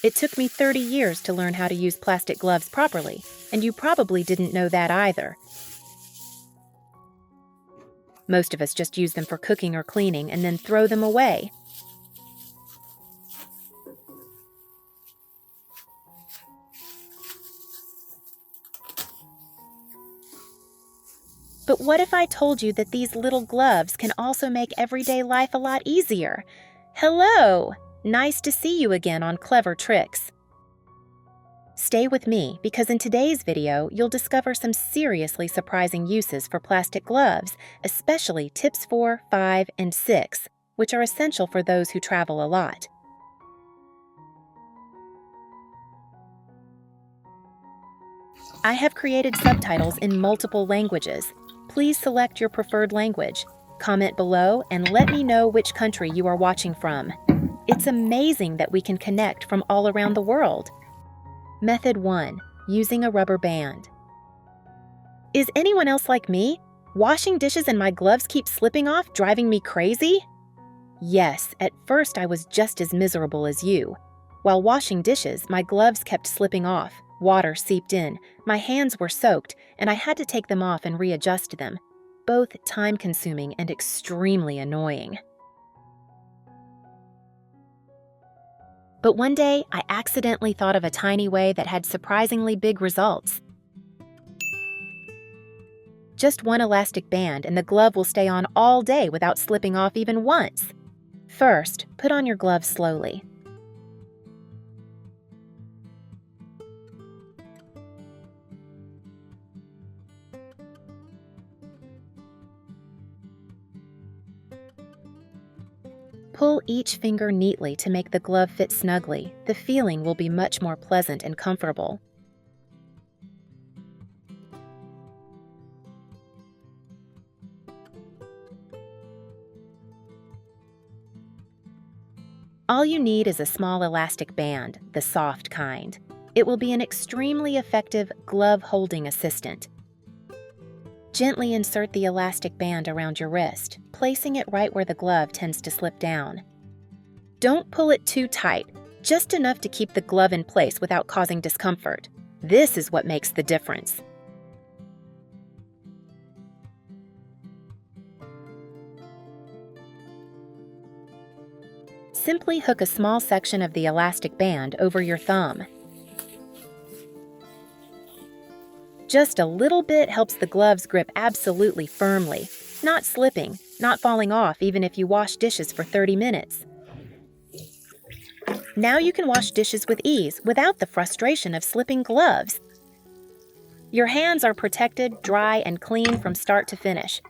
It took me 30 years to learn how to use plastic gloves properly, and you probably didn't know that either. Most of us just use them for cooking or cleaning and then throw them away. But what if I told you that these little gloves can also make everyday life a lot easier? Hello! Nice to see you again on Clever Tricks. Stay with me because in today's video, you'll discover some seriously surprising uses for plastic gloves, especially tips 4, 5, and 6, which are essential for those who travel a lot. I have created subtitles in multiple languages. Please select your preferred language. Comment below and let me know which country you are watching from. It's amazing that we can connect from all around the world. Method 1. Using a rubber band. Is anyone else like me? Washing dishes and my gloves keep slipping off, driving me crazy? Yes, at first I was just as miserable as you. While washing dishes, my gloves kept slipping off. Water seeped in, my hands were soaked, and I had to take them off and readjust them. Both time-consuming and extremely annoying. But one day, I accidentally thought of a tiny way that had surprisingly big results. Just one elastic band and the glove will stay on all day without slipping off even once. First, put on your glove slowly. Pull each finger neatly to make the glove fit snugly. The feeling will be much more pleasant and comfortable. All you need is a small elastic band, the soft kind. It will be an extremely effective glove-holding assistant. Gently insert the elastic band around your wrist, placing it right where the glove tends to slip down. Don't pull it too tight, just enough to keep the glove in place without causing discomfort. This is what makes the difference. Simply hook a small section of the elastic band over your thumb. Just a little bit helps the gloves grip absolutely firmly, not slipping, not falling off even if you wash dishes for 30 minutes. Now you can wash dishes with ease without the frustration of slipping gloves. Your hands are protected, dry, and clean from start to finish.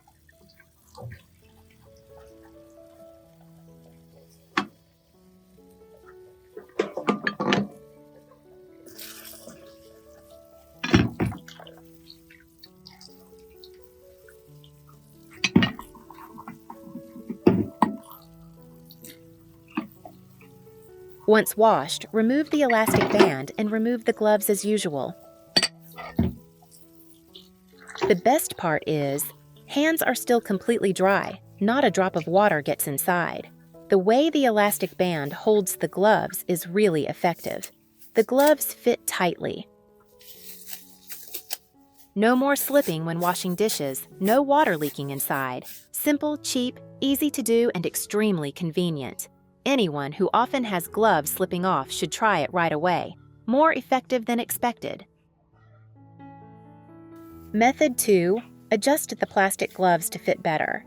Once washed, remove the elastic band and remove the gloves as usual. The best part is, hands are still completely dry, not a drop of water gets inside. The way the elastic band holds the gloves is really effective. The gloves fit tightly. No more slipping when washing dishes, no water leaking inside. Simple, cheap, easy to do, and extremely convenient. Anyone who often has gloves slipping off should try it right away. More effective than expected. Method 2. Adjust the plastic gloves to fit better.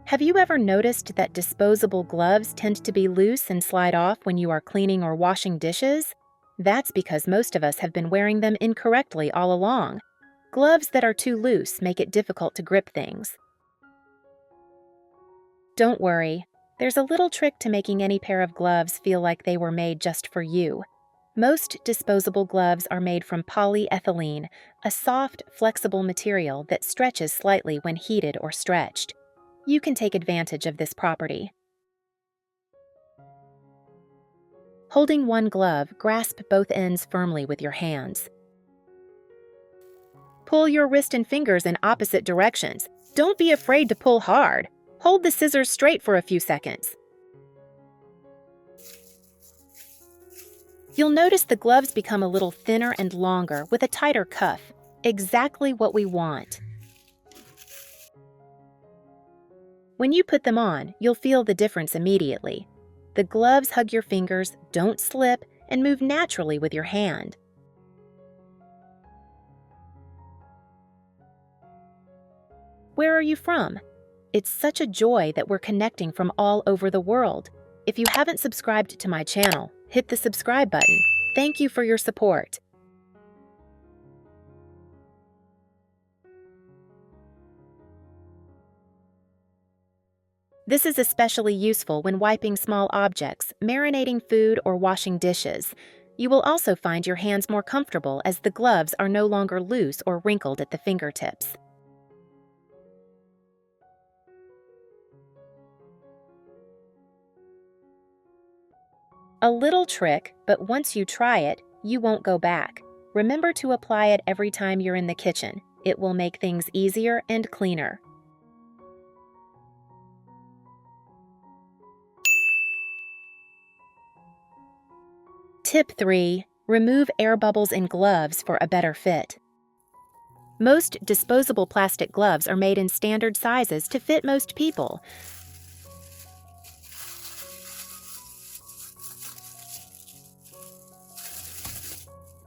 Have you ever noticed that disposable gloves tend to be loose and slide off when you are cleaning or washing dishes? That's because most of us have been wearing them incorrectly all along. Gloves that are too loose make it difficult to grip things. Don't worry. There's a little trick to making any pair of gloves feel like they were made just for you. Most disposable gloves are made from polyethylene, a soft, flexible material that stretches slightly when heated or stretched. You can take advantage of this property. Holding one glove, grasp both ends firmly with your hands. Pull your wrist and fingers in opposite directions. Don't be afraid to pull hard. Hold the scissors straight for a few seconds. You'll notice the gloves become a little thinner and longer with a tighter cuff, exactly what we want. When you put them on, you'll feel the difference immediately. The gloves hug your fingers, don't slip, and move naturally with your hand. Where are you from? It's such a joy that we're connecting from all over the world. If you haven't subscribed to my channel, hit the subscribe button. Thank you for your support. This is especially useful when wiping small objects, marinating food, or washing dishes. You will also find your hands more comfortable as the gloves are no longer loose or wrinkled at the fingertips. A little trick, but once you try it, you won't go back. Remember to apply it every time you're in the kitchen. It will make things easier and cleaner. Tip 3. Remove air bubbles in gloves for a better fit. Most disposable plastic gloves are made in standard sizes to fit most people.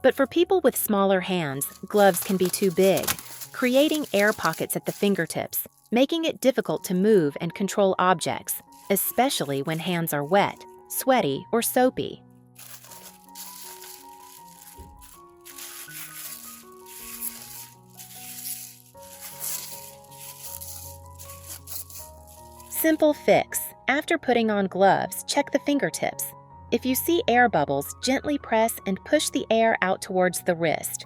But for people with smaller hands, gloves can be too big, creating air pockets at the fingertips, making it difficult to move and control objects, especially when hands are wet, sweaty, or soapy. Simple fix. After putting on gloves, check the fingertips. If you see air bubbles, gently press and push the air out towards the wrist.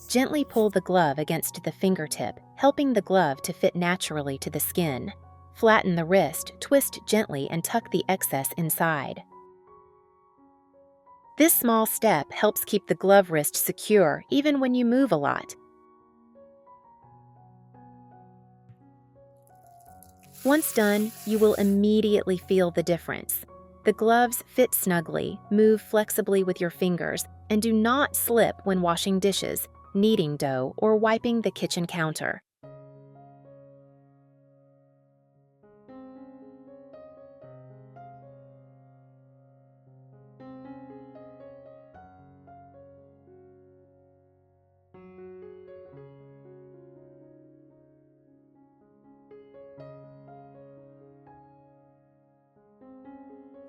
Gently pull the glove against the fingertip, helping the glove to fit naturally to the skin. Flatten the wrist, twist gently, and tuck the excess inside. This small step helps keep the glove wrist secure even when you move a lot. Once done, you will immediately feel the difference. The gloves fit snugly, move flexibly with your fingers, and do not slip when washing dishes, kneading dough, or wiping the kitchen counter.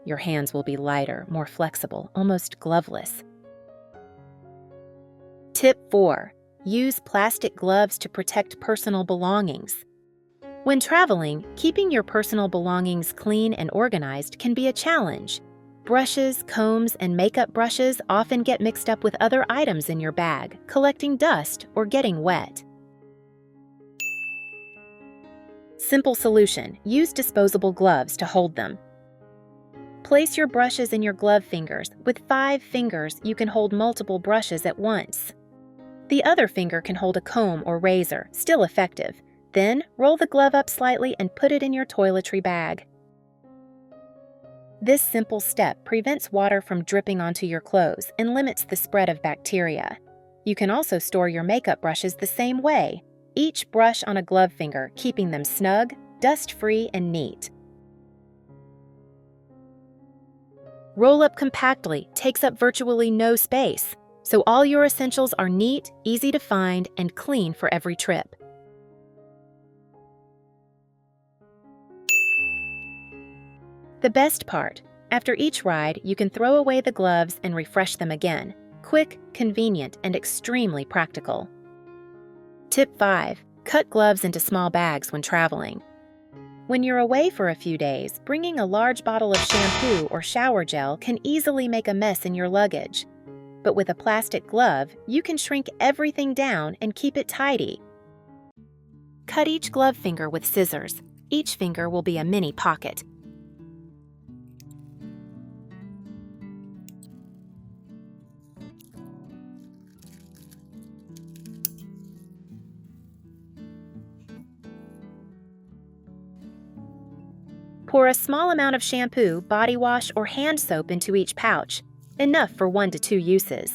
Your hands will be lighter, more flexible, almost gloveless. Tip 4. Use plastic gloves to protect personal belongings. When traveling, keeping your personal belongings clean and organized can be a challenge. Brushes, combs, and makeup brushes often get mixed up with other items in your bag, collecting dust or getting wet. Simple solution: use disposable gloves to hold them. Place your brushes in your glove fingers. With 5 fingers, you can hold multiple brushes at once. The other finger can hold a comb or razor, still effective. Then, roll the glove up slightly and put it in your toiletry bag. This simple step prevents water from dripping onto your clothes and limits the spread of bacteria. You can also store your makeup brushes the same way, each brush on a glove finger, keeping them snug, dust-free, and neat. Roll up compactly, takes up virtually no space, so all your essentials are neat, easy to find, and clean for every trip. The best part: after each ride, you can throw away the gloves and refresh them again. Quick, convenient, and extremely practical. Tip 5. Cut gloves into small bags when traveling. When you're away for a few days, bringing a large bottle of shampoo or shower gel can easily make a mess in your luggage. But with a plastic glove, you can shrink everything down and keep it tidy. Cut each glove finger with scissors. Each finger will be a mini pocket. Pour a small amount of shampoo, body wash, or hand soap into each pouch, enough for 1 to 2 uses.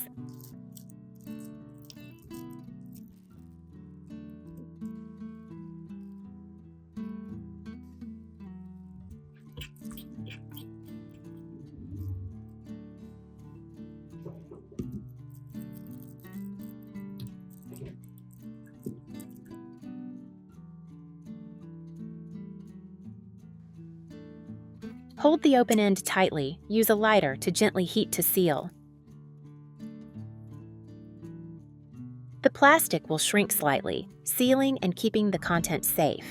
Hold the open end tightly. Use a lighter to gently heat to seal. The plastic will shrink slightly, sealing and keeping the contents safe.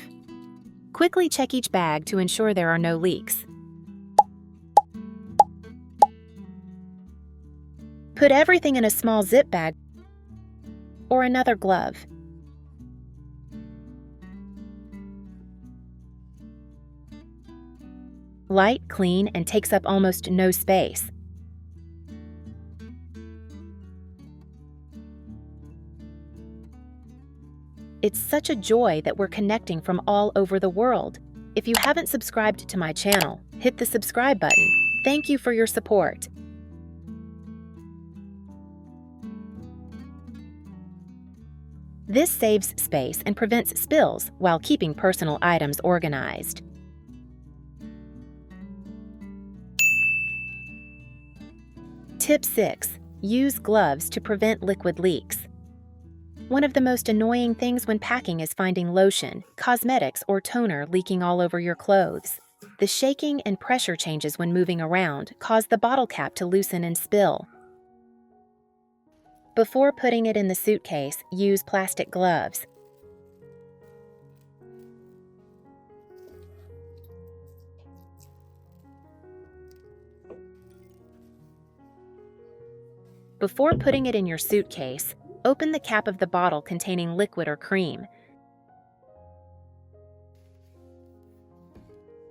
Quickly check each bag to ensure there are no leaks. Put everything in a small zip bag or another glove. Light, clean, and takes up almost no space. It's such a joy that we're connecting from all over the world. If you haven't subscribed to my channel, hit the subscribe button. Thank you for your support. This saves space and prevents spills while keeping personal items organized. Tip 6. Use gloves to prevent liquid leaks. One of the most annoying things when packing is finding lotion, cosmetics, or toner leaking all over your clothes. The shaking and pressure changes when moving around cause the bottle cap to loosen and spill. Before putting it in the suitcase, use plastic gloves. Before putting it in your suitcase, open the cap of the bottle containing liquid or cream.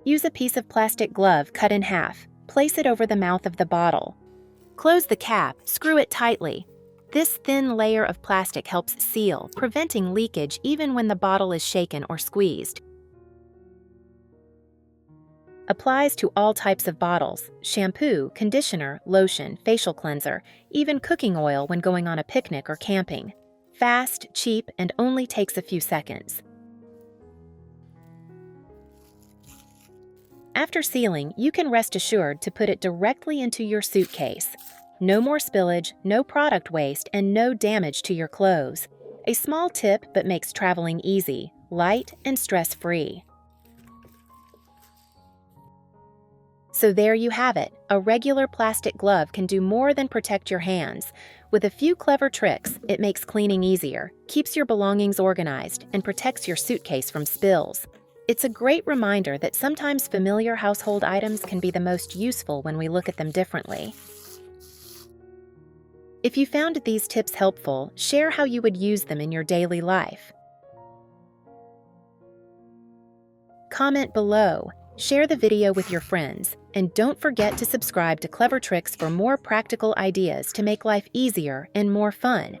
Use a piece of plastic glove cut in half. Place it over the mouth of the bottle. Close the cap, screw it tightly. This thin layer of plastic helps seal, preventing leakage even when the bottle is shaken or squeezed. Applies to all types of bottles: shampoo, conditioner, lotion, facial cleanser, even cooking oil when going on a picnic or camping. Fast, cheap, and only takes a few seconds. After sealing, you can rest assured to put it directly into your suitcase. No more spillage, no product waste, and no damage to your clothes. A small tip, but makes traveling easy, light, and stress-free. So there you have it. A regular plastic glove can do more than protect your hands. With a few clever tricks, it makes cleaning easier, keeps your belongings organized, and protects your suitcase from spills. It's a great reminder that sometimes familiar household items can be the most useful when we look at them differently. If you found these tips helpful, share how you would use them in your daily life. Comment below. Share the video with your friends, and don't forget to subscribe to Clever Tricks for more practical ideas to make life easier and more fun.